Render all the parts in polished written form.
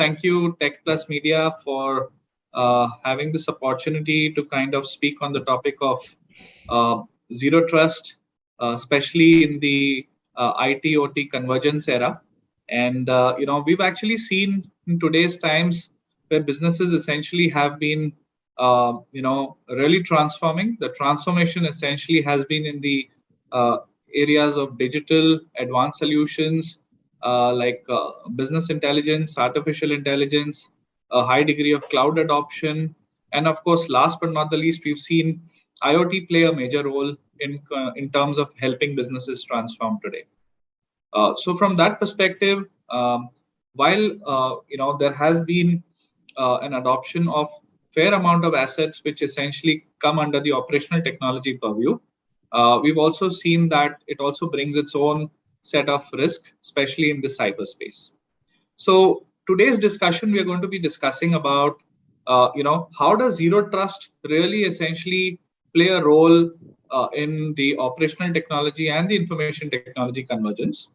Thank you, Tech Plus Media, for having this opportunity to kind of speak on the topic of zero trust, especially in the IT OT convergence era. And we've actually seen in today's times where businesses essentially have been really transforming. The transformation essentially has been in the areas of digital advanced solutions, like business intelligence, artificial intelligence, a high degree of cloud adoption, and of course, last but not the least, we've seen IoT play a major role in terms of helping businesses transform today. So from that perspective, while there has been an adoption of fair amount of assets which essentially come under the operational technology purview, we've also seen that it also brings its own set of risk, especially in the cyberspace. So today's discussion, we are going to be discussing about, how does zero trust really essentially play a role in the operational technology and the information technology convergence?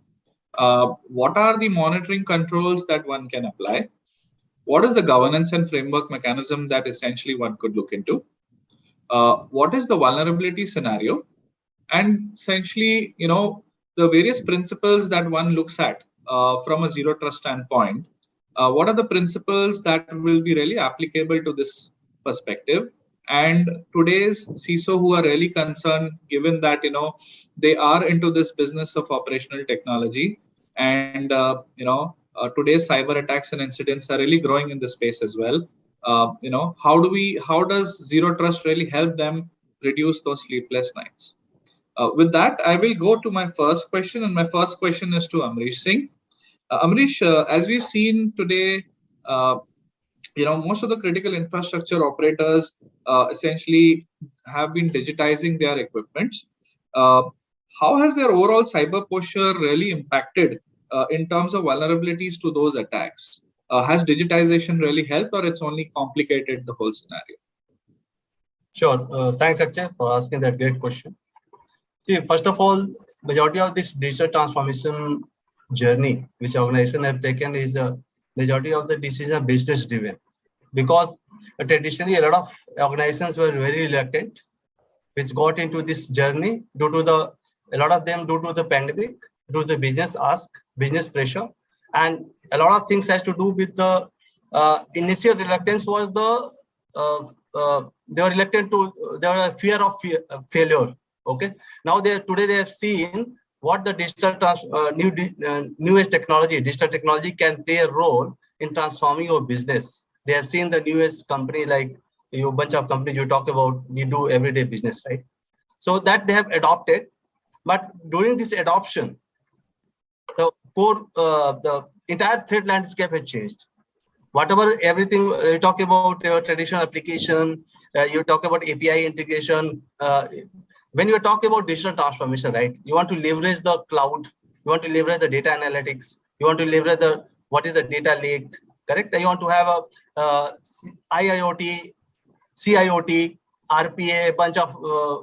What are the monitoring controls that one can apply? What is the governance and framework mechanism that essentially one could look into? What is the vulnerability scenario? And essentially, the various principles that one looks at from a zero trust standpoint. What are the principles that will be really applicable to this perspective? And today's CISO who are really concerned, given that they are into this business of operational technology, and today's cyber attacks and incidents are really growing in this space as well. How does zero trust really help them reduce those sleepless nights? With that, I will go to my first question, and my first question is to Ambarish Singh. Ambarish, as we've seen today, most of the critical infrastructure operators essentially have been digitizing their equipment. How has their overall cyber posture really impacted in terms of vulnerabilities to those attacks? Has digitization really helped, or it's only complicated the whole scenario? Sure. Thanks, Akshay, for asking that great question. See, first of all, majority of this digital transformation journey which organizations have taken is a majority of the decisions are business driven, because traditionally a lot of organizations were very reluctant, which got into this journey due to a lot of them due to the pandemic, due to the business ask, business pressure, and a lot of things has to do with the initial reluctance was they were reluctant to, there was a fear of failure. Okay, now today they have seen what the digital newest technology, digital technology can play a role in transforming your business. They have seen the newest company, like a bunch of companies you talk about, we do everyday business, right? So that they have adopted, but during this adoption, the entire threat landscape has changed. Whatever, everything you talk about your traditional application, you talk about API integration. When you talk about digital transformation, right? You want to leverage the cloud, you want to leverage the data analytics, you want to leverage what is the data lake, correct? You want to have a IIoT, CIoT, RPA, a bunch of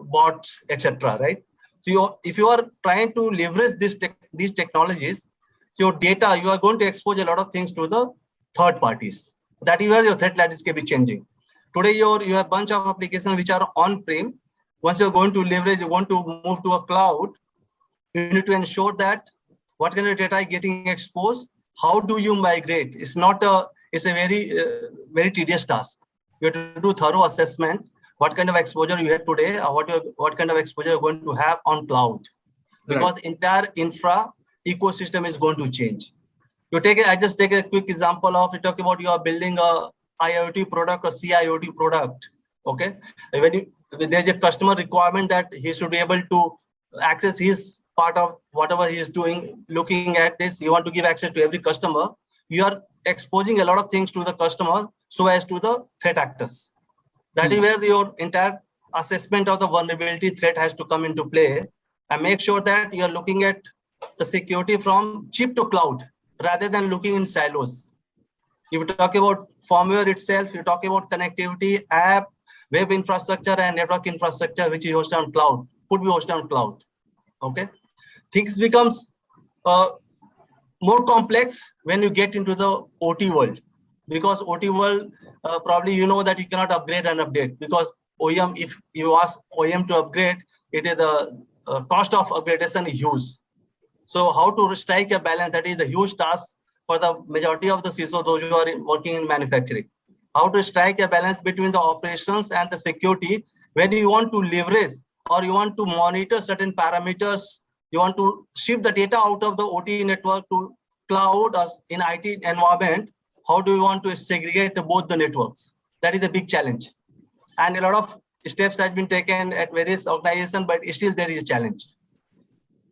bots, etc. Right? So if you are trying to leverage these technologies, your data, you are going to expose a lot of things to the third parties. That is where your threat landscape is changing. Today, you have a bunch of applications which are on-prem. Once you're going to leverage, you want to move to a cloud, you need to ensure that what kind of data is getting exposed, how do you migrate? It's a very tedious task. You have to do thorough assessment, what kind of exposure you have today, or what kind of exposure you're going to have on cloud. Because right, entire infra ecosystem is going to change. I just take a quick example of, you talk about you are building a IoT product or CIoT product. Okay, when there's a customer requirement that he should be able to access his part of whatever he is doing, looking at this, you want to give access to every customer, you are exposing a lot of things to the customer so as to the threat actors. That is where your entire assessment of the vulnerability threat has to come into play, and make sure that you are looking at the security from chip to cloud rather than looking in silos. If you talk about firmware itself, you talk about connectivity, app, web infrastructure, and network infrastructure, which is hosted on cloud, could be hosted on cloud. Okay, things becomes more complex when you get into the OT world. because OT world, probably you know that you cannot upgrade and update, because OEM, if you ask OEM to upgrade, it is the cost of upgradation is huge. So how to strike a balance, that is the huge task for the majority of the CISO, those who are working in manufacturing. How to strike a balance between the operations and the security when you want to leverage or you want to monitor certain parameters, you want to shift the data out of the OT network to cloud or in IT environment. How do you want to segregate both the networks? That is a big challenge. And a lot of steps has been taken at various organizations, but still there is a challenge.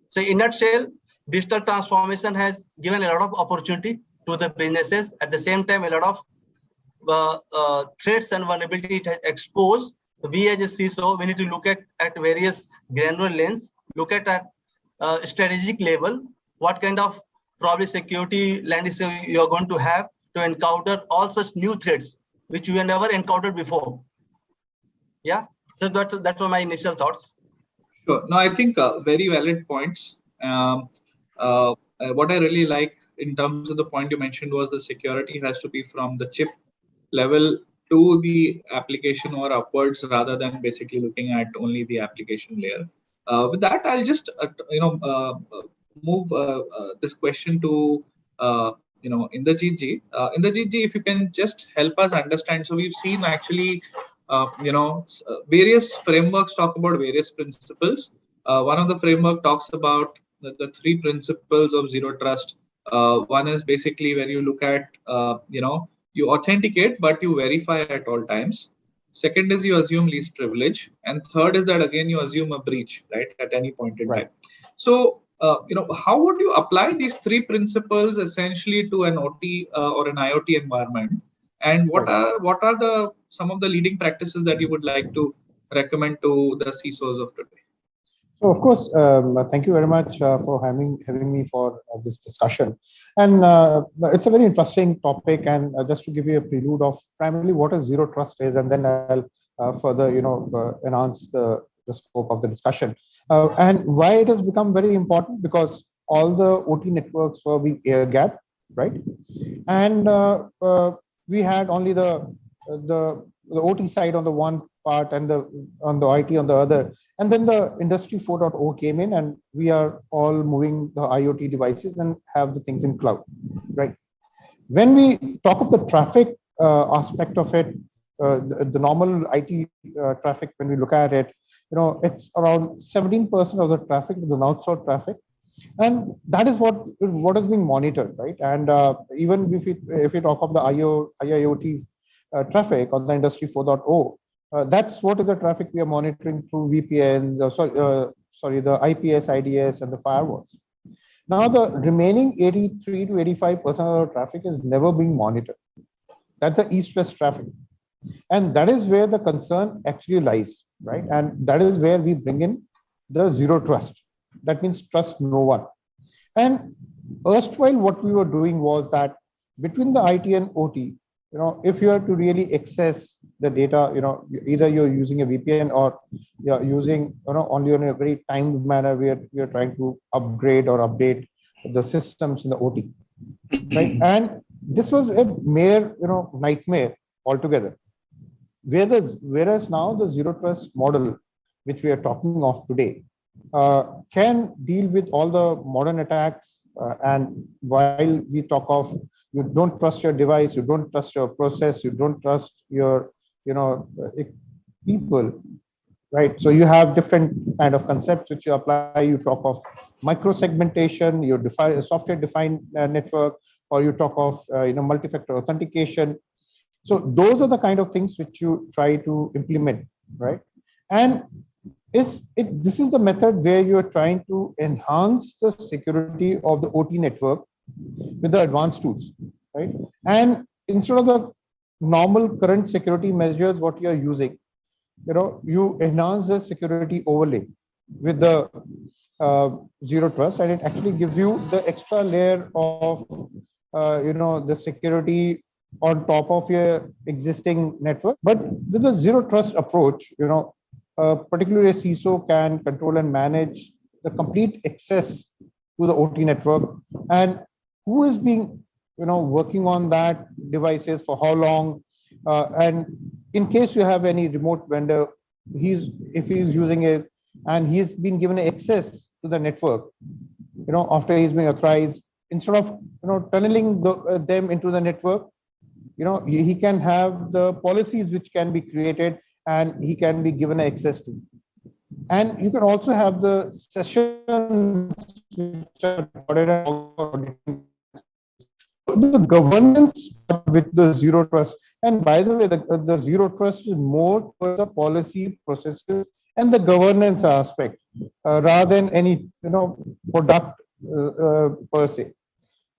So in a nutshell, digital transformation has given a lot of opportunity to the businesses. At the same time, a lot of threats and vulnerability it has exposed. We as a CISO, we need to look at various granular lens, look at strategic level, what kind of probably security landscape you are going to have to encounter all such new threats, which you have never encountered before. Yeah, so that were my initial thoughts. Sure. No, I think very valid points. What I really like in terms of the point you mentioned was the security has to be from the chip level to the application or upwards, rather than basically looking at only the application layer. With that, I'll just move this question to Inderjeet ji. Inderjeet ji, if you can just help us understand. So we've seen actually various frameworks talk about various principles. One of the framework talks about the three principles of zero trust. One is basically where you look at you authenticate, but you verify at all times. Second is you assume least privilege, and third is that again you assume a breach, right, at any point in time. So how would you apply these three principles essentially to an OT or an IoT environment? And what are the some of the leading practices that you would like to recommend to the CISOs of today? So, of course, thank you very much for having me for this discussion. And it's a very interesting topic. And just to give you a prelude of primarily what a zero trust is, and then I'll further, enhance the scope of the discussion. And why it has become very important, because all the OT networks were being air gapped, right? And we had only the OT side on the one part and on the IT on the other. And then the industry 4.0 came in, and we are all moving the IoT devices and have the things in cloud, right? When we talk of the traffic aspect of it, the normal IT traffic, when we look at it, it's around 17% of the traffic is the north-south traffic. And that is what is being monitored, right? And even if we talk of the IIoT traffic on the industry 4.0, that's what is the traffic we are monitoring through VPN, the IPS, IDS, and the firewalls. Now, the remaining 83 to 85% of the traffic is never being monitored. That's the east-west traffic. And that is where the concern actually lies, right? And that is where we bring in the zero trust. That means trust no one. And erstwhile, what we were doing was that between the IT and OT, if you are to really access the data, either you're using a VPN or you're using, only in a very timed manner where you're trying to upgrade or update the systems in the OT, right? And this was a mere, nightmare altogether. Whereas now the zero trust model, which we are talking of today, can deal with all the modern attacks. And while we talk of you don't trust your device, you don't trust your process, you don't trust your people, right? So you have different kind of concepts which you apply. You talk of micro segmentation, you define a software defined network, or you talk of multi-factor authentication. So those are the kind of things which you try to implement, right? And this is the method where you are trying to enhance the security of the OT network with the advanced tools, right? And instead of the normal current security measures, what you are using, you enhance the security overlay with the zero trust, and it actually gives you the extra layer of the security on top of your existing network. But with the zero trust approach, particularly a CISO can control and manage the complete access to the OT network, and who is being working on that devices for how long, and in case you have any remote vendor, if he's using it and he's been given access to the network, after he's been authorized, instead of tunneling them into the network, he can have the policies which can be created and he can be given access to. And you can also have the sessions which are recorded and also the governance with the zero trust. And by the way, the zero trust is more for the policy processes and the governance aspect, rather than any product per se,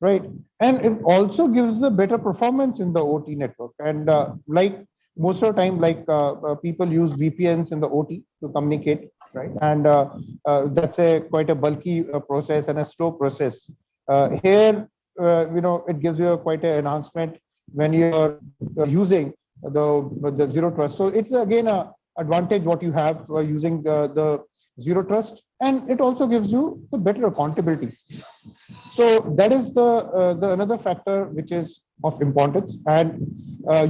right? And it also gives the better performance in the OT network. And like most of the time, like people use VPNs in the OT to communicate, right? And that's quite a bulky process and a slow process. Here, it gives you quite an enhancement when you're using the zero trust. So it's again a advantage what you have using the zero trust, and it also gives you the better accountability. So that is the another factor which is of importance. And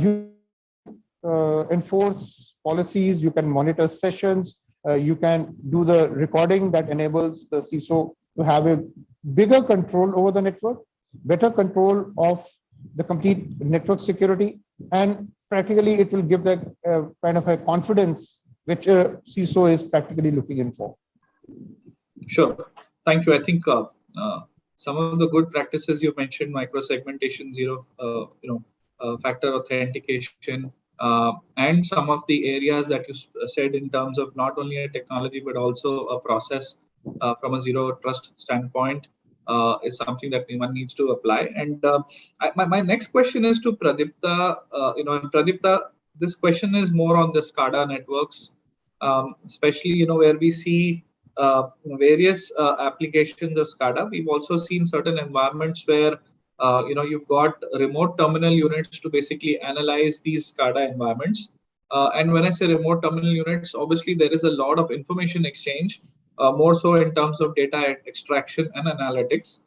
you enforce policies, you can monitor sessions, you can do the recording that enables the CISO to have a bigger control over the network, better control of the complete network security, and practically it will give that kind of a confidence which a CISO is practically looking in for. Sure. Thank you. I think some of the good practices you mentioned, micro-segmentation, zero factor authentication, and some of the areas that you said in terms of not only a technology but also a process from a zero trust standpoint is something that one needs to apply. And my next question is to Pradipta. Pradipta, this question is more on the SCADA networks, especially where we see various applications of SCADA. We've also seen certain environments where you've got remote terminal units to basically analyze these SCADA environments. And when I say remote terminal units, obviously there is a lot of information exchange, more so in terms of data extraction and analytics.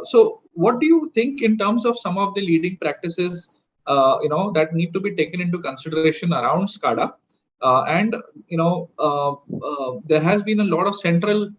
So what do you think in terms of some of the leading practices that need to be taken into consideration around SCADA? There has been a lot of central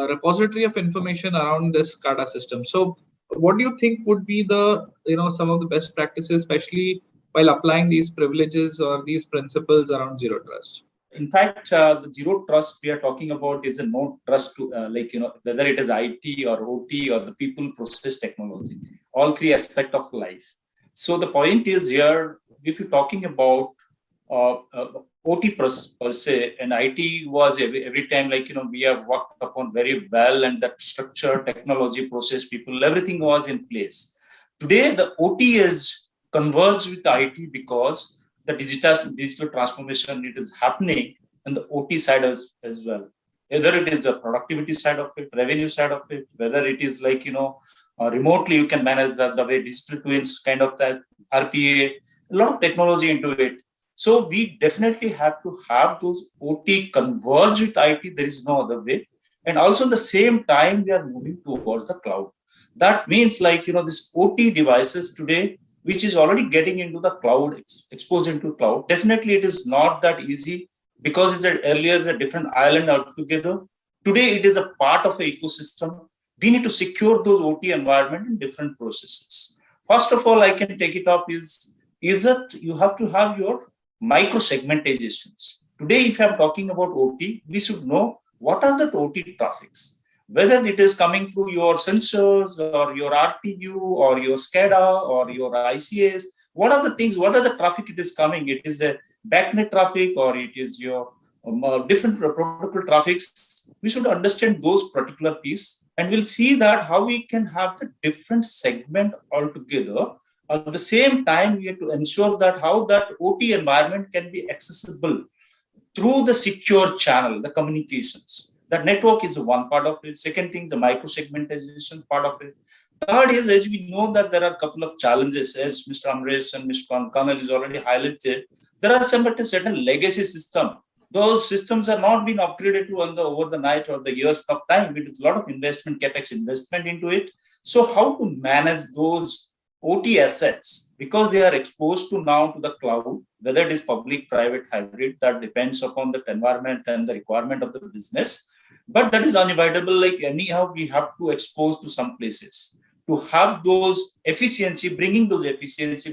repository of information around this SCADA system. So what do you think would be the some of the best practices, especially while applying these privileges or these principles around zero trust? In fact, the zero trust we are talking about is a no trust to whether it is IT or OT or the people, process, technology, all three aspects of life. So the point is here, if you're talking about OT per se, and IT was every time we have worked upon very well, and that structure, technology, process, people, everything was in place. Today, the OT is converged with IT because the digital transformation it is happening on the OT side as well. Whether it is the productivity side of it, revenue side of it, whether it is remotely you can manage the way digital twins kind of that RPA, a lot of technology into it. So we definitely have to have those OT converge with IT. There is no other way. And also at the same time, we are moving towards the cloud. That means this OT devices today, which is already getting into the cloud, exposed into cloud. Definitely it is not that easy because it's earlier a different island altogether. Today it is a part of an ecosystem. We need to secure those OT environment in different processes. First of all, I can take it up is that you have to have your micro segmentations. Today, if I'm talking about OT, we should know what are the OT traffics, whether it is coming through your sensors or your RTU or your SCADA or your ICS. What are the things, what are the traffic it is coming? It is a backnet traffic or it is your different protocol traffics. We should understand those particular piece, and we'll see that how we can have the different segment altogether. At the same time, we have to ensure that how that OT environment can be accessible through the secure channel, the communications. That network is one part of it. Second thing, the micro-segmentation part of it. Third is, as we know that there are a couple of challenges, as Mr. Ambarish and Mr. Kamel is already highlighted, there are certain legacy systems. Those systems are not being upgraded to over the night or the years of time. It is a lot of investment, capex investment into it. So how to manage those OT assets, because they are exposed to now to the cloud, whether it is public, private, hybrid, that depends upon the environment and the requirement of the business. But that is unavoidable. Like anyhow, we have to expose to some places to have those efficiency, bringing those productivities,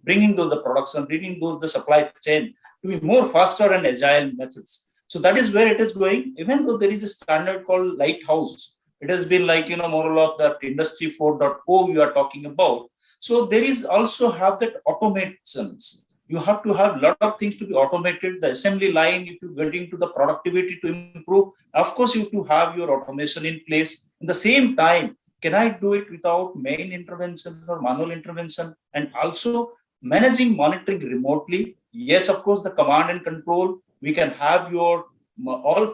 bringing those the production, bringing those the supply chain to be more faster and agile methods. So that is where it is going. Even though there is a standard called Lighthouse, it has been like, more of that industry 4.0 you are talking about. So there is also have that automations. You have to have a lot of things to be automated. The assembly line, if you get into the productivity to improve, of course, you have to have your automation in place. In the same time, can I do it without main intervention or manual intervention? And also managing monitoring remotely. Yes, of course, the command and control. We can have your all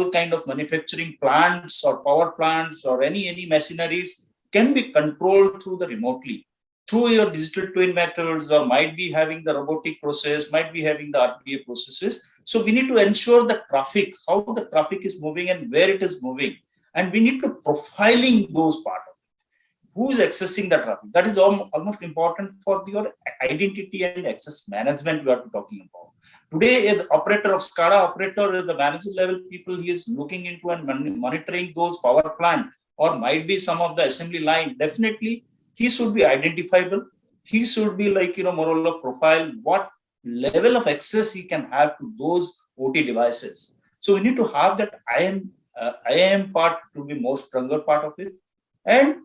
kind of manufacturing plants or power plants or any machineries can be controlled through the remotely, through your digital twin methods, or might be having the robotic process, might be having the RPA processes. So we need to ensure the traffic, how the traffic is moving and where it is moving. And we need to profiling those part of it. Who is accessing the traffic? That is almost important for your identity and access management we are talking about. Today, the operator of SCADA operator, the manager level people, he is looking into and monitoring those power plant, or might be some of the assembly line. Definitely, he should be identifiable. He should be like, more or less profile what level of access he can have to those OT devices. So we need to have that IAM part to be more stronger part of it. And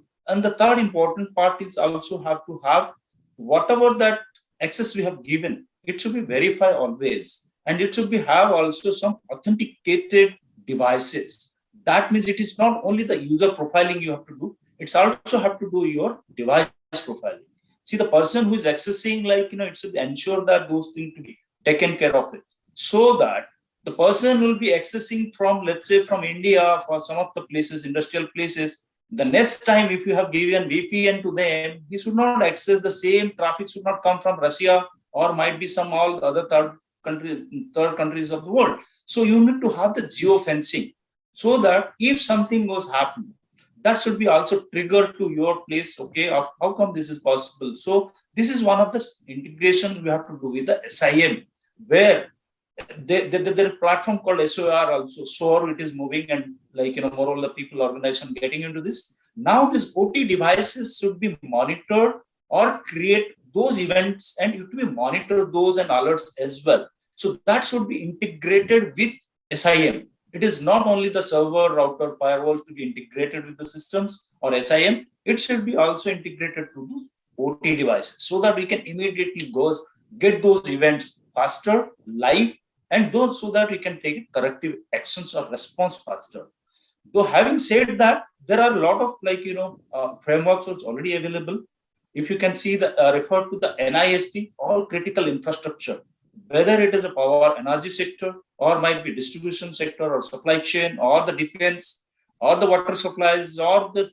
the third important part is also have to have whatever that access we have given, it should be verified always. And it should be have also some authenticated devices. That means it is not only the user profiling you have to do, it's also have to do your device profiling. See, the person who is accessing, it should ensure that those things to be taken care of it. So that the person will be accessing from, let's say, from India, for some of the places, industrial places. The next time, if you have given VPN to them, he should not access the same traffic, should not come from Russia, or might be some all other third countries of the world. So you need to have the geofencing, so that if something goes happen, that should be also triggered to your place. Okay, of how come this is possible? So this is one of the integration we have to do with the SIM, where their platform called SOR also. SOR, it is moving, and more all the people organization getting into this. Now this OT devices should be monitored or create those events, and you to be monitor those and alerts as well. So that should be integrated with SIM. It is not only the server, router, firewalls to be integrated with the systems or SIM. It should be also integrated to those OT devices, so that we can immediately get those events faster, live, and those so that we can take corrective actions or response faster. Though having said that, there are a lot of frameworks that's already available. If you can see refer to the NIST, all critical infrastructure, whether it is a power energy sector, or might be distribution sector, or supply chain, or the defense, or the water supplies, or the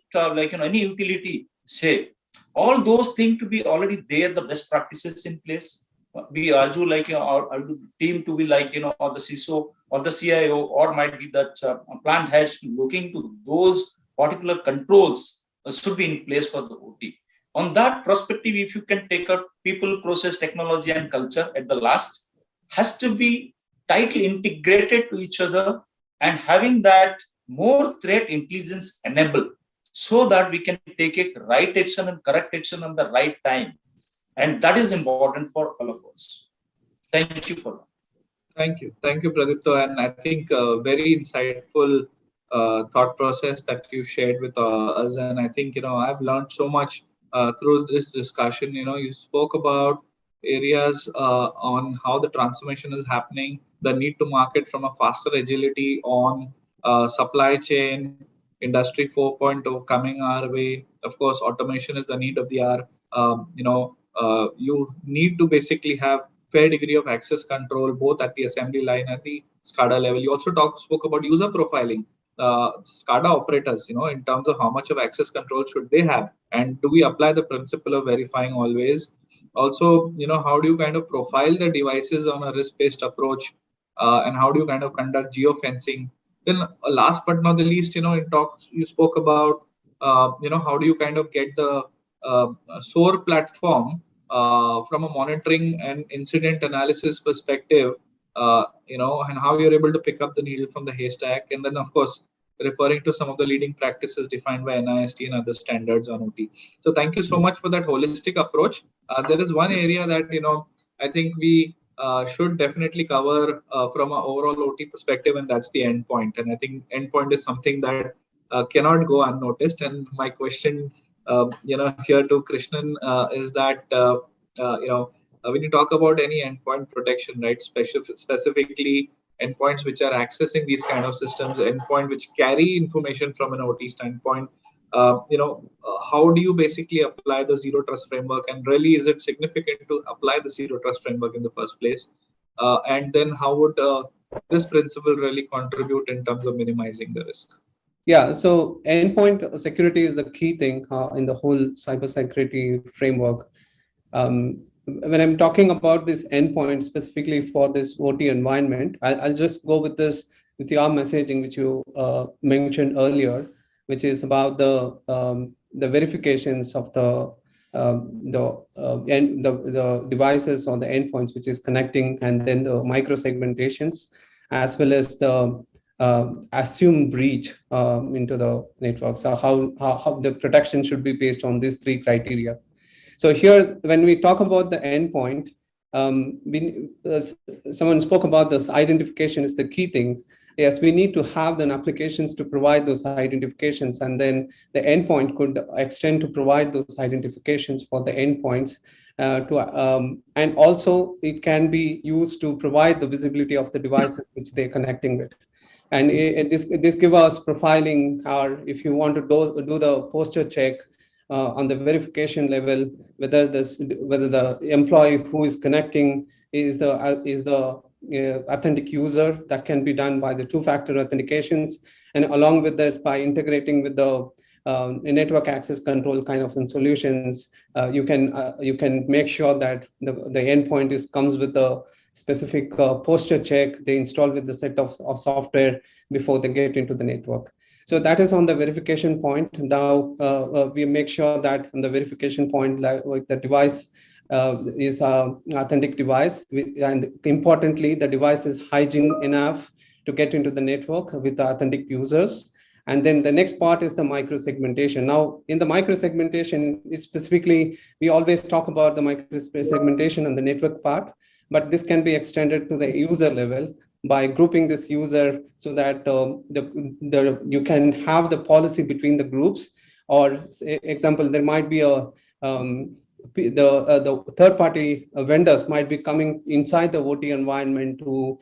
any utility, say, all those things to be already there, the best practices in place. We urge you our team to be or the CISO or the CIO, or might be that plant heads looking to those particular controls should be in place for the OT. On that perspective, if you can take out people, process, technology, and culture at the last, has to be tightly integrated to each other, and having that more threat intelligence enabled, so that we can take a right action and correct action on the right time. And that is important for all of us. Thank you for that. Thank you, Pradipta, and I think very insightful thought process that you shared with us. And I think I've learned so much through this discussion. You spoke about areas on how the transformation is happening, the need to market from a faster agility on supply chain, industry 4.0 coming our way. Of course, automation is the need of the hour. You need to basically have fair degree of access control, both at the assembly line, at the SCADA level. You also spoke about user profiling. SCADA operators, in terms of how much of access control should they have, and do we apply the principle of verifying always? Also, how do you kind of profile the devices on a risk-based approach, and how do you kind of conduct geofencing? Then last but not the least, in talks you spoke about how do you kind of get the SOAR platform from a monitoring and incident analysis perspective, and how you're able to pick up the needle from the haystack, and then of course referring to some of the leading practices defined by NIST and other standards on OT. So thank you so much for that holistic approach. There is one area that I think we should definitely cover from an overall OT perspective, and that's the endpoint. And I think endpoint is something that cannot go unnoticed. And my question, here to Krishnan is that when you talk about any endpoint protection, right, specifically endpoints which are accessing these kind of systems, endpoint which carry information from an OT standpoint, how do you basically apply the zero trust framework, and really is it significant to apply the zero trust framework in the first place? And then how would this principle really contribute in terms of minimizing the risk? Yeah, so endpoint security is the key thing in the whole cybersecurity framework. When I'm talking about this endpoint specifically for this OT environment, I'll just go with this with your messaging, which you mentioned earlier, which is about the verifications of the devices or the endpoints, which is connecting, and then the micro segmentations, as well as the assume breach into the network. So how the protection should be based on these three criteria. So here, when we talk about the endpoint, someone spoke about this identification is the key thing. Yes, we need to have the applications to provide those identifications, and then the endpoint could extend to provide those identifications for the endpoints. And also it can be used to provide the visibility of the devices which they're connecting with. And this gives us profiling, or if you want to do the posture check on the verification level, whether the employee who is connecting is the authentic user, that can be done by the two-factor authentications, and along with that, by integrating with the network access control kind of solutions, you can make sure that the endpoint comes with the specific posture check they install with the set of software before they get into the network. So that is on the verification point. Now we make sure that on the verification point, like the device is an authentic device, and importantly, the device is hygiene enough to get into the network with the authentic users. And then the next part is the micro segmentation. Now, in the micro segmentation, specifically, we always talk about the micro segmentation and the network part, but this can be extended to the user level by grouping this user so that you can have the policy between the groups. Or example, there might be the third-party vendors might be coming inside the OT environment to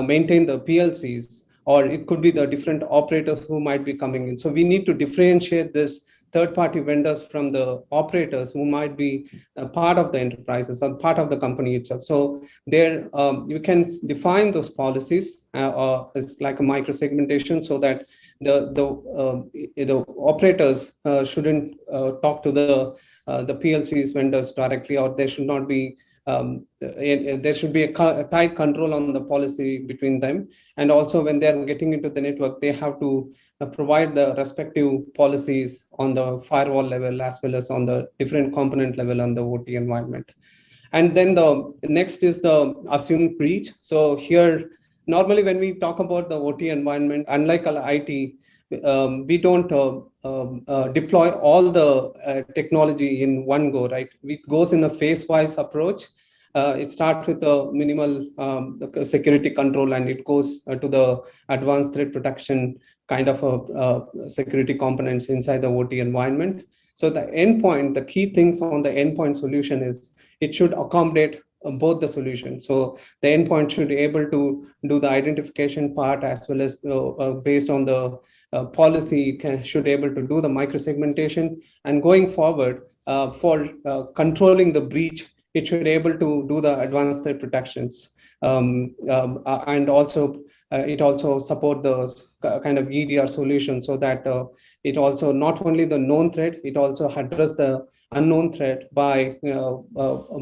maintain the PLCs, or it could be the different operators who might be coming in. So we need to differentiate this third-party vendors from the operators who might be part of the enterprises or part of the company itself. So there, you can define those policies as like a micro-segmentation, so that the operators shouldn't talk to the PLCs vendors directly, or there should not be there should be a tight control on the policy between them. And also, when they're getting into the network, they have to provide the respective policies on the firewall level as well as on the different component level on the OT environment. And then the next is the assumed breach. So here, normally when we talk about the OT environment, unlike IT, we don't deploy all the technology in one go, right? It goes in a phase-wise approach. It starts with the minimal security control, and it goes to the advanced threat protection kind of security components inside the OT environment. So the endpoint, the key things on the endpoint solution is it should accommodate both the solutions. So the endpoint should be able to do the identification part, as well as based on the policy should be able to do the micro-segmentation. And going forward, for controlling the breach, it should be able to do the advanced threat protections. And also, it also support the kind of EDR solution, so that it also not only the known threat, it also address the unknown threat by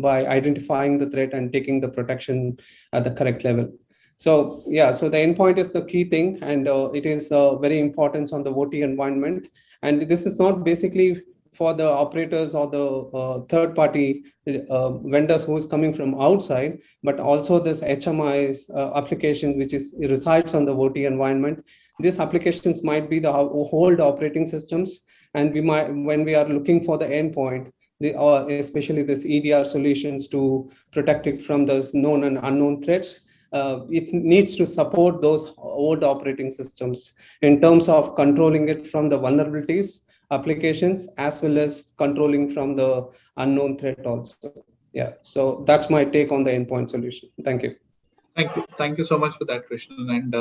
identifying the threat and taking the protection at the correct level. So yeah, so the endpoint is the key thing, and it is very important on the OT environment. And this is not basically for the operators or the third-party vendors who is coming from outside, but also this HMI's application which resides on the OT environment. These applications might be the old operating systems, and we might, when we are looking for the endpoint, especially this EDR solutions to protect it from those known and unknown threats. It needs to support those old operating systems in terms of controlling it from the vulnerabilities, applications, as well as controlling from the unknown threat also. Yeah, so that's my take on the endpoint solution. Thank you. Thank you so much for that, Krishnan. And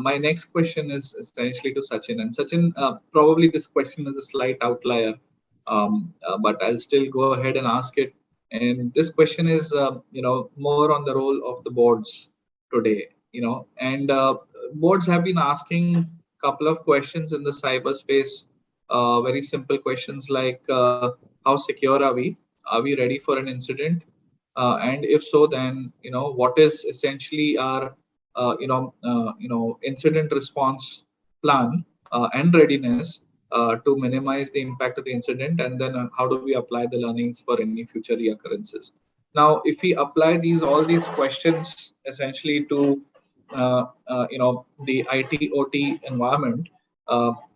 my next question is essentially to Sachin. And Sachin, probably this question is a slight outlier, but I'll still go ahead and ask it. And this question is, more on the role of the boards today. And boards have been asking a couple of questions in the cyberspace. Very simple questions like, how secure are we? Are we ready for an incident? And if so, then what is essentially our incident response plan and readiness to minimize the impact of the incident, and then how do we apply the learnings for any future reoccurrences? Now, if we apply all these questions essentially to the IT OT environment,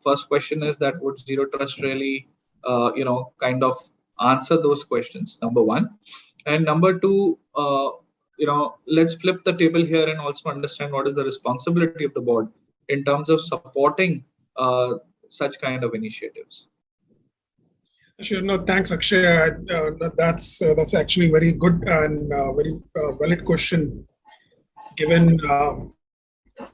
first question is that would zero trust really kind of answer those questions? Number one. And number two, let's flip the table here and also understand what is the responsibility of the board in terms of supporting such kind of initiatives. Sure. No, thanks, Akshay. That's actually very good and very valid question, given how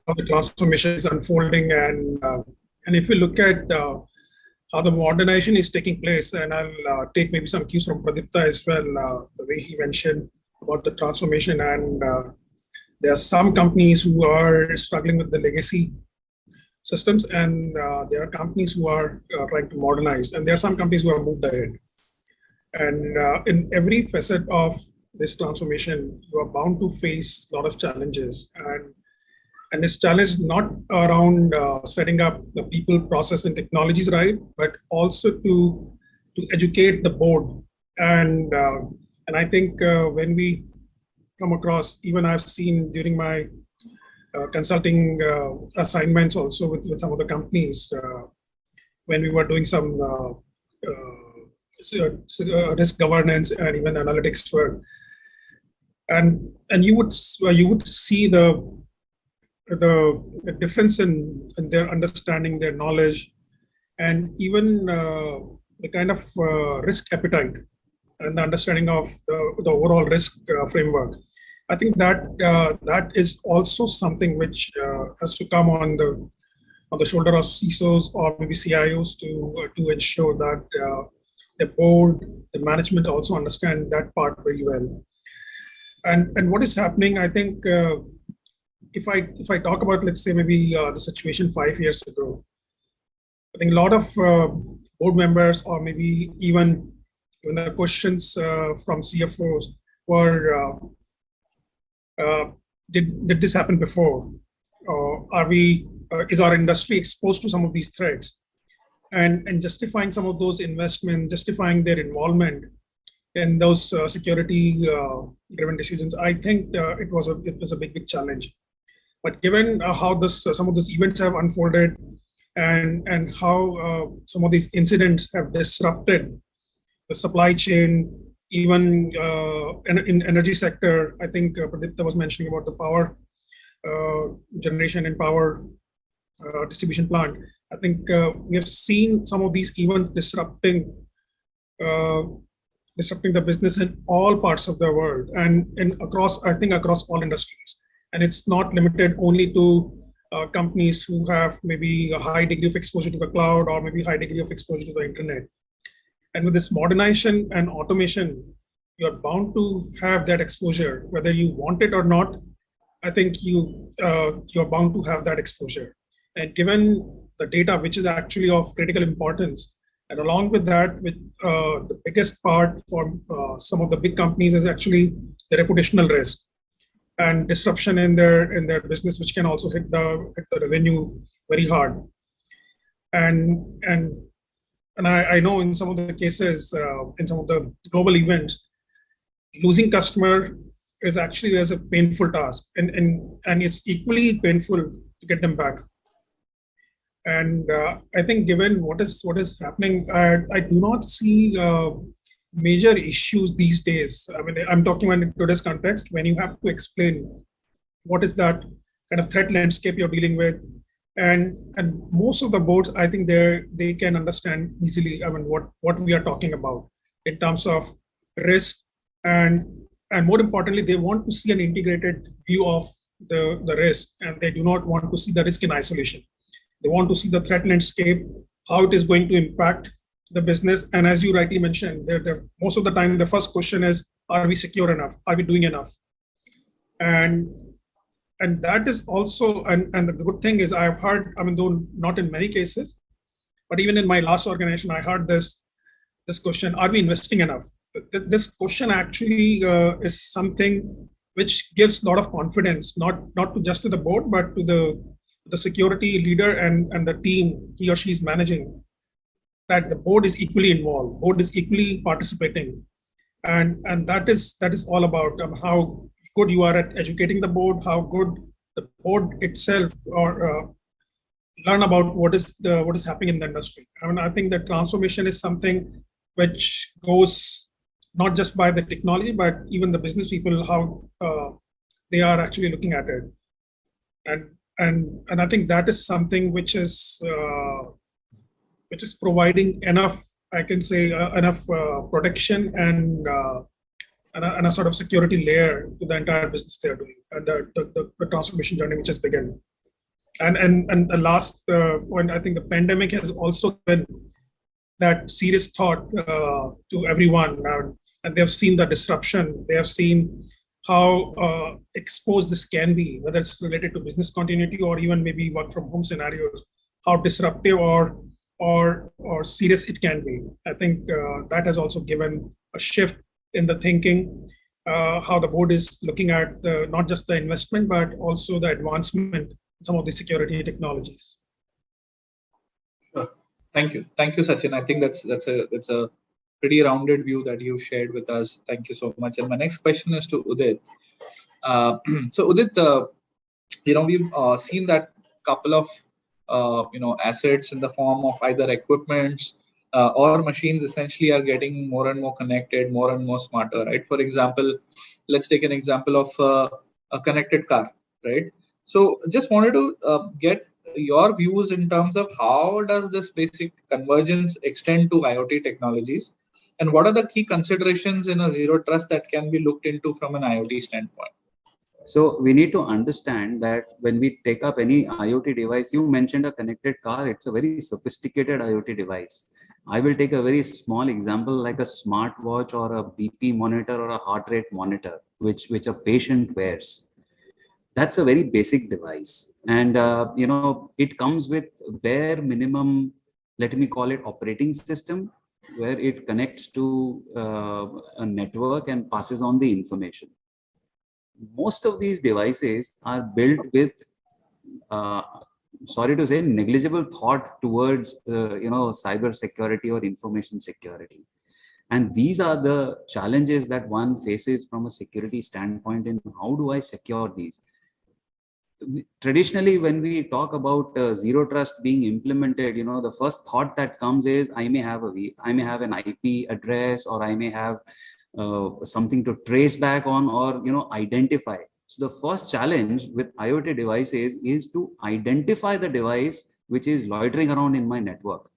the transformation is unfolding, and if you look at how the modernization is taking place, and I'll take maybe some cues from Pradipta as well, the way he mentioned about the transformation, and there are some companies who are struggling with the legacy systems, and there are companies who are trying to modernize, and there are some companies who have moved ahead. And in every facet of this transformation, you are bound to face a lot of challenges, and this challenge is not around setting up the people, process, and technologies right, but also to educate the board. And I think when we come across, even I've seen during my consulting assignments also with some of the companies, when we were doing some risk governance and even analytics work, and you would see the difference in their understanding, their knowledge, and even the kind of risk appetite and the understanding of the overall risk framework. I think that is also something which has to come on the shoulder of CISOs or maybe CIOs to ensure that the board, the management also understand that part very well. And what is happening, I think, if I talk about, let's say, maybe the situation 5 years ago, I think a lot of board members, or maybe even when the questions from CFOs were, did this happen before? Is our industry exposed to some of these threats? And justifying some of those investments, justifying their involvement in those security-driven decisions, I think it was a big challenge. But given how some of these events have unfolded, and how some of these incidents have disrupted the supply chain, even in energy sector, I think Pradipta was mentioning about the power generation and power distribution plant. I think we have seen some of these events disrupting the business in all parts of the world, and across all industries. And it's not limited only to companies who have maybe a high degree of exposure to the cloud, or maybe high degree of exposure to the internet. And with this modernization and automation, you're bound to have that exposure, whether you want it or not. I think you're bound to have that exposure. And given the data, which is actually of critical importance, and along with that, the biggest part for some of the big companies is actually the reputational risk. and disruption in their business, which can also hit the revenue very hard. And I know in some of the cases, in some of the global events, losing customer is actually as a painful task, and it's equally painful to get them back. And I think given what is happening, I do not see major issues these days. I mean, I'm talking about in today's context, when you have to explain what is that kind of threat landscape you're dealing with, and most of the boards, I think they can understand easily, I mean, what we are talking about in terms of risk, and more importantly, they want to see an integrated view of the risk, and they do not want to see the risk in isolation. They want to see the threat landscape, how it is going to impact the business. And as you rightly mentioned, most of the time, the first question is, are we secure enough? Are we doing enough? And that is also, and the good thing is I've heard, I mean, though not in many cases, but even in my last organization, I heard this question, are we investing enough? This question actually is something which gives a lot of confidence, not just to the board, but to the security leader and the team he or she is managing, that the board is equally involved, board is equally participating. And that is all about how good you are at educating the board, how good the board itself or learn about what is happening in the industry. I mean, I think that transformation is something which goes not just by the technology, but even the business people, how they are actually looking at it. And I think that is something which is providing enough, I can say, enough protection and a sort of security layer to the entire business they are doing, and the transformation journey which has begun. And the last point, I think the pandemic has also been that serious thought to everyone, and they have seen the disruption. They have seen how exposed this can be, whether it's related to business continuity or even maybe work from home scenarios, how disruptive or serious it can be. I think that has also given a shift in the thinking, how the board is looking at not just the investment, but also the advancement in some of the security technologies. Sure. Thank you, Sachin. I think that's a pretty rounded view that you shared with us. Thank you so much. And my next question is to Udit. So Udit, we've seen that couple of assets in the form of either equipments or machines essentially are getting more and more connected, more and more smarter, right? For example, let's take an example of a connected car, right? So just wanted to get your views in terms of how does this basic convergence extend to IoT technologies, and what are the key considerations in a zero trust that can be looked into from an IoT standpoint? So we need to understand that when we take up any IoT device, you mentioned a connected car, it's a very sophisticated IoT device. I will take a very small example like a smartwatch or a BP monitor or a heart rate monitor, which a patient wears. That's a very basic device. And, it comes with bare minimum, let me call it operating system, where it connects to a network and passes on the information. Most of these devices are built with, sorry to say, negligible thought towards, cyber security or information security. And these are the challenges that one faces from a security standpoint in how do I secure these? Traditionally, when we talk about zero trust being implemented, the first thought that comes is I may have an IP address, or I may have something to trace back on, or identify. So the first challenge with IoT devices is to identify the device which is loitering around in my network,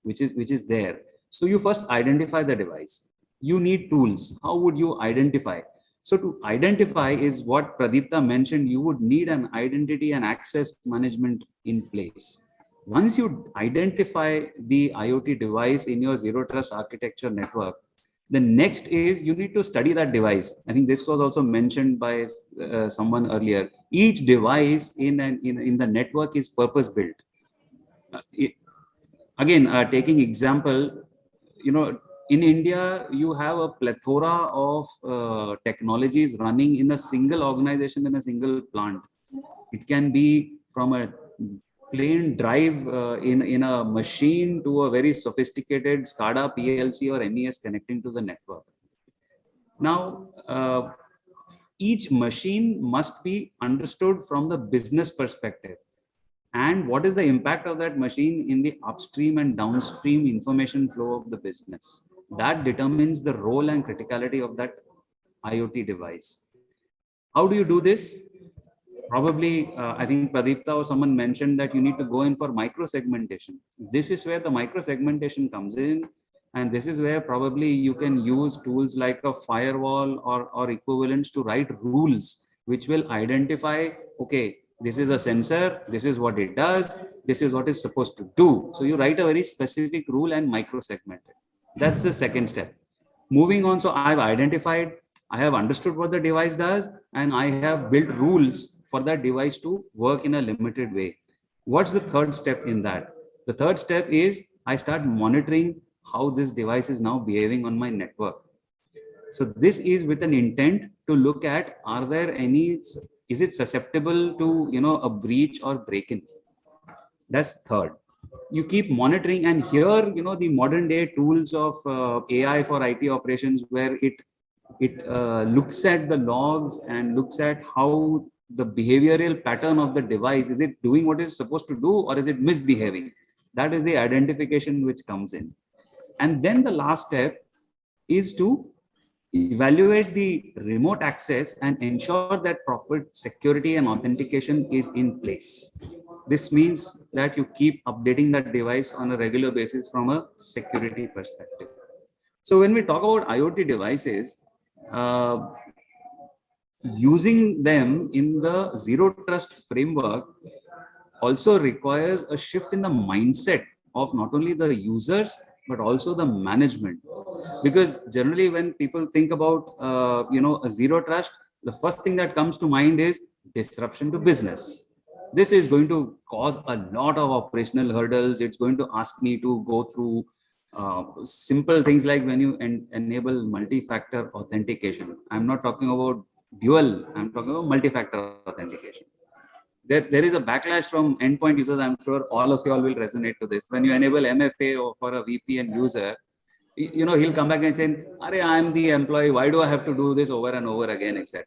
which is there. So you first identify the device. You need tools. How would you identify? So to identify is what Pradipta mentioned. You would need an identity and access management in place. Once you identify the IoT device in your zero trust architecture network, the next is you need to study that device. I think this was also mentioned by someone earlier. Each device in the network is purpose built. Taking example, in India, you have a plethora of technologies running in a single organization, in a single plant. It can be from a plain drive in a machine to a very sophisticated SCADA, PLC or MES connecting to the network. Now, each machine must be understood from the business perspective. And what is the impact of that machine in the upstream and downstream information flow of the business? That determines the role and criticality of that IoT device. How do you do this? Probably, I think Pradipta or someone mentioned that you need to go in for micro segmentation. This is where the micro segmentation comes in. And this is where probably you can use tools like a firewall or equivalents to write rules, which will identify, okay, this is a sensor, this is what it does, this is what it's supposed to do. So you write a very specific rule and micro segment it. That's the second step. Moving on, so I've identified, I have understood what the device does, and I have built rules for that device to work in a limited way. What's the third step in that? The third step is I start monitoring how this device is now behaving on my network. So this is with an intent to look at, are there any, is it susceptible to, a breach or break-in? That's third. You keep monitoring, and here, the modern day tools of AI for IT operations, where it looks at the logs and looks at how the behavioral pattern of the device, is it doing what it's supposed to do or is it misbehaving? That is the identification which comes in. And then the last step is to evaluate the remote access and ensure that proper security and authentication is in place. This means that you keep updating that device on a regular basis from a security perspective. So when we talk about IoT devices, using them in the zero trust framework also requires a shift in the mindset of not only the users, but also the management. Because generally when people think about, a zero trust, the first thing that comes to mind is disruption to business. This is going to cause a lot of operational hurdles. It's going to ask me to go through simple things like when you enable multi-factor authentication. I'm not talking about dual, I'm talking about multi-factor authentication. There is a backlash from endpoint users. I'm sure all of you all will resonate to this. When you enable MFA or for a VPN user, he'll come back and say, I'm the employee, why do I have to do this over and over again, etc.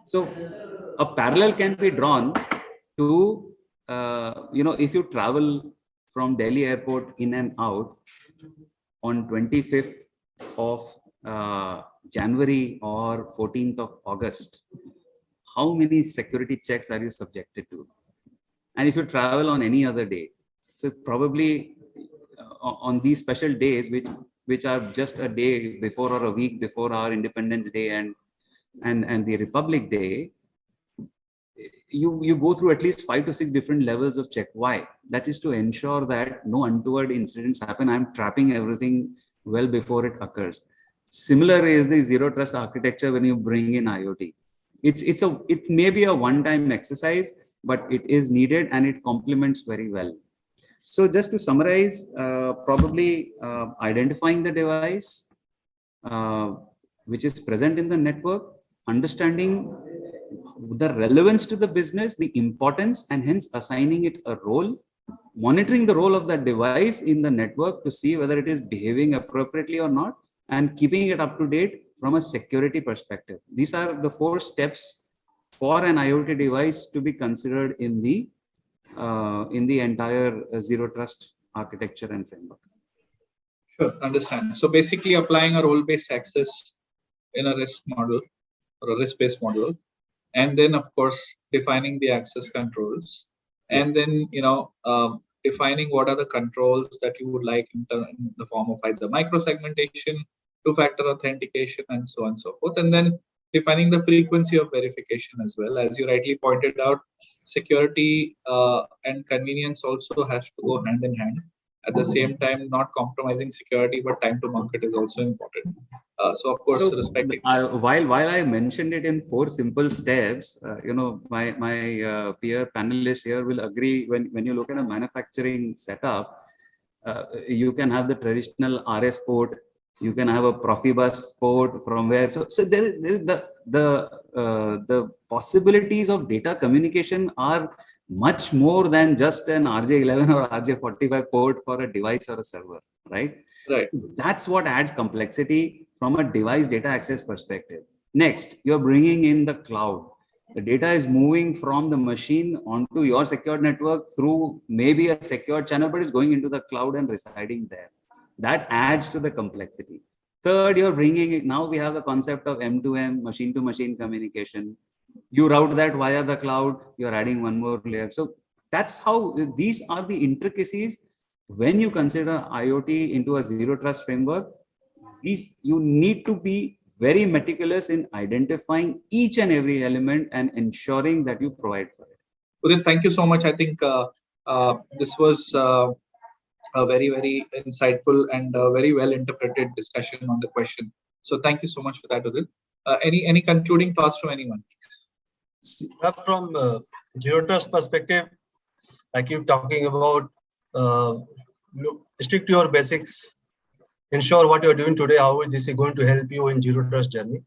So a parallel can be drawn to, if you travel from Delhi airport in and out on 25th of January or 14th of August, how many security checks are you subjected to? And if you travel on any other day, so probably on these special days, which are just a day before or a week before our Independence Day and the Republic Day, you go through at least 5 to 6 different levels of check. Why? That is to ensure that no untoward incidents happen. I'm trapping everything well before it occurs. Similar is the zero trust architecture when you bring in IoT. It may be a one-time exercise, but it is needed and it complements very well. So just to summarize, probably identifying the device which is present in the network, understanding the relevance to the business, the importance, and hence assigning it a role, monitoring the role of that device in the network to see whether it is behaving appropriately or not, and keeping it up to date from a security perspective. These are the 4 steps for an IoT device to be considered in the entire zero trust architecture and framework. Sure, understand. So basically applying a role-based access in a risk model or a risk-based model, and then of course defining the access controls, and then defining what are the controls that you would like in the form of either micro-segmentation, two-factor authentication, and so on and so forth, and then defining the frequency of verification as well. As you rightly pointed out, security and convenience also has to go hand in hand. At the same time, not compromising security, but time to market is also important. So of course, respecting. While I mentioned it in 4 simple steps, my peer panelists here will agree. When you look at a manufacturing setup, you can have the traditional RS port You can have a Profibus port from where. So there is the possibilities of data communication are much more than just an RJ11 or RJ45 port for a device or a server, right? Right. That's what adds complexity from a device data access perspective. Next, you're bringing in the cloud. The data is moving from the machine onto your secured network through maybe a secured channel, but it's going into the cloud and residing there. That adds to the complexity. Third, you're bringing it. Now we have the concept of M2M, machine to machine communication. You route that via the cloud, you're adding one more layer. So that's how these are the intricacies. When you consider IoT into a zero trust framework, you need to be very meticulous in identifying each and every element and ensuring that you provide for it. Udit, thank you so much. I think this was a very, very insightful and very well interpreted discussion on the question. So thank you so much for that, Udit. Any concluding thoughts from anyone? From zero trust perspective, I keep talking about stick to your basics. Ensure what you're doing today, how this is going to help you in zero trust journey.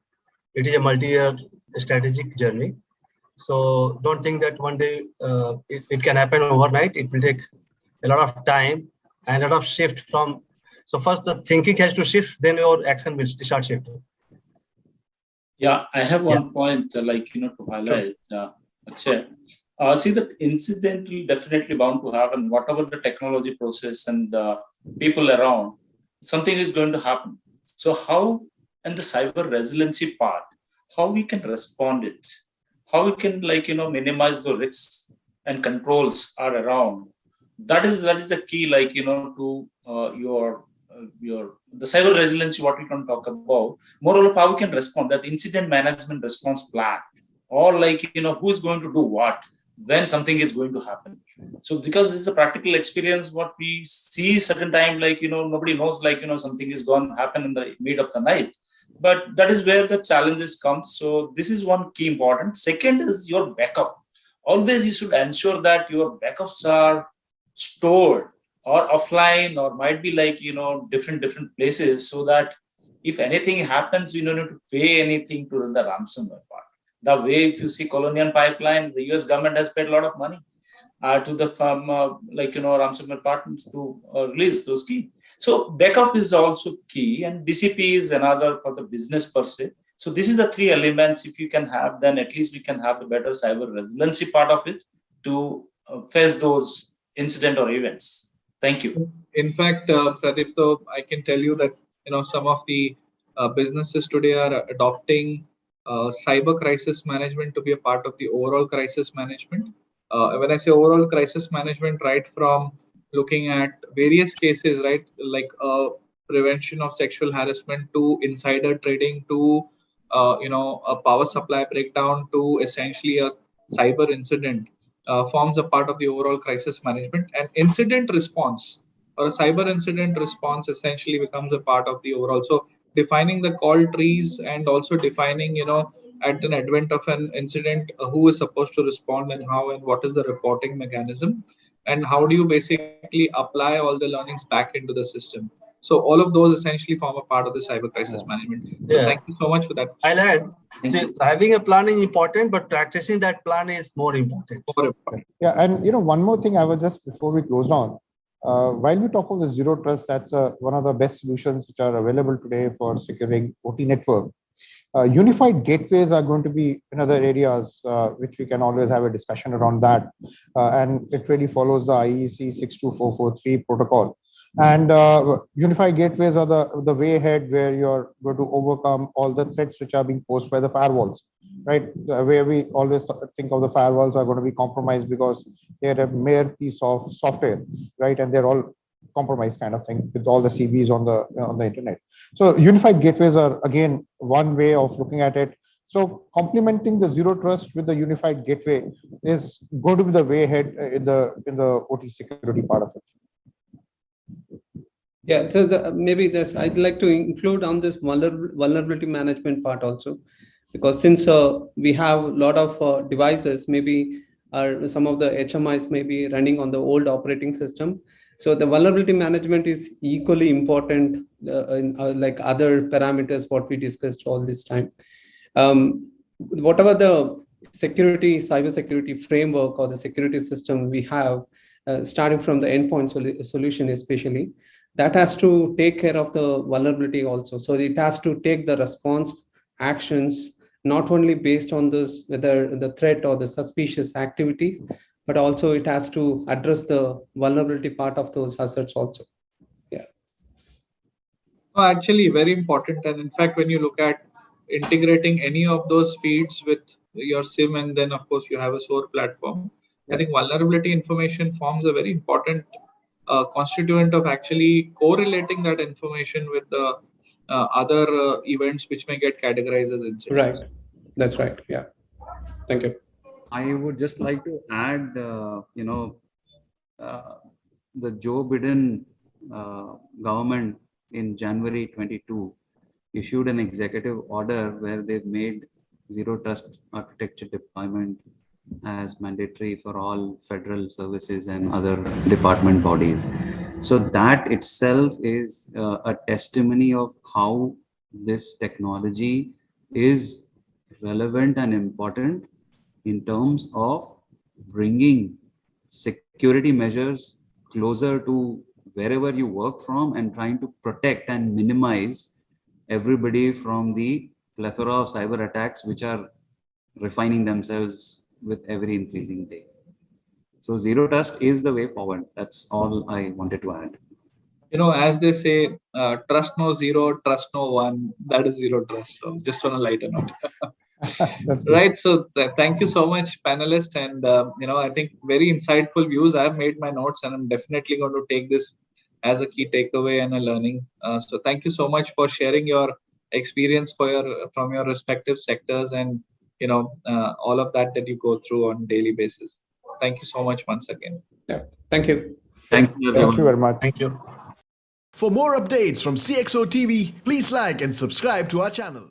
It is a multi-year strategic journey. So don't think that one day it can happen overnight. It will take a lot of time and a lot of shift from. So first the thinking has to shift, then your action will start shifting. Yeah, I have one point to highlight. Akshay. See, the incident will definitely bound to happen. Whatever the technology process and people around, something is going to happen. So how, and the cyber resiliency part, how we can respond it, how we can minimize the risks and controls are around. That is the key, to the cyber resiliency, what we can talk about. Moreover, how we can respond, that incident management response plan, or who's going to do what when something is going to happen. So because this is a practical experience, what we see certain time, nobody knows, something is going to happen in the mid of the night. But that is where the challenges come. So this is one key important. Second is your backup. Always you should ensure that your backups are stored or offline, or might be different places, so that if anything happens, you don't need to pay anything to run the ransomware part. The way, if you see Colonial Pipeline, the US government has paid a lot of money to the firm, ransomware partners to release those keys. So backup is also key, and DCP is another for the business per se. So this is the three elements. If you can have, then at least we can have the better cyber resiliency part of it to face those incident or events. Thank you. In fact, Pradeep, though, I can tell you that some of the businesses today are adopting cyber crisis management to be a part of the overall crisis management. When I say overall crisis management, right from looking at various cases, right, like prevention of sexual harassment to insider trading to a power supply breakdown to essentially a cyber incident, forms a part of the overall crisis management. And incident response or a cyber incident response essentially becomes a part of the overall. So defining the call trees and also defining, at an advent of an incident, who is supposed to respond and how, and what is the reporting mechanism, and how do you basically apply all the learnings back into the system. So all of those essentially form a part of the cyber crisis management. So thank you so much for that. I'll add, having a plan is important, but practicing that plan is more important. Yeah, and one more thing I was just, before we close on, while we talk about the zero trust, that's one of the best solutions which are available today for securing OT network. Unified gateways are going to be another areas which we can always have a discussion around that. And it really follows the IEC 62443 protocol. And unified gateways are the way ahead, where you're going to overcome all the threats which are being posed by the firewalls, right? Where we always think of the firewalls are going to be compromised because they're a mere piece of software, right? And they're all compromised kind of thing with all the CVs on the internet. So unified gateways are again one way of looking at it. So complementing the zero trust with the unified gateway is going to be the way ahead in the OT security part of it. Yeah, so maybe this I'd like to include on this vulnerability management part also, because since we have a lot of devices, maybe some of the HMIs may be running on the old operating system, So the vulnerability management is equally important like other parameters what we discussed all this time. Whatever the cybersecurity framework or the security system we have, starting from the endpoint solution especially, that has to take care of the vulnerability also. So it has to take the response actions, not only based on this, whether the threat or the suspicious activities, but also it has to address the vulnerability part of those assets also. Yeah. No, actually, very important. And in fact, when you look at integrating any of those feeds with your SIM, and then of course you have a SOAR platform, I think vulnerability information forms a very important constituent of actually correlating that information with the other events which may get categorized as incidents. Right. That's right. Yeah. Thank you. I would just like to add, the Joe Biden government in January 22 issued an executive order where they've made zero trust architecture deployment as mandatory for all federal services and other department bodies. So that itself is a testimony of how this technology is relevant and important in terms of bringing security measures closer to wherever you work from and trying to protect and minimize everybody from the plethora of cyber attacks which are refining themselves with every increasing day. So zero trust is the way forward. That's all I wanted to add. As they say, trust no zero, trust no one. That is zero trust. So just on a lighter note. Right. So thank you so much, panelists. And, I think very insightful views. I've made my notes and I'm definitely going to take this as a key takeaway and a learning. So thank you so much for sharing your experience from your respective sectors and, all of that you go through on a daily basis. Thank you so much once again. Yeah. Thank you. Thank you, everyone. Thank you very much. Thank you. For more updates from CXO TV, please like and subscribe to our channel.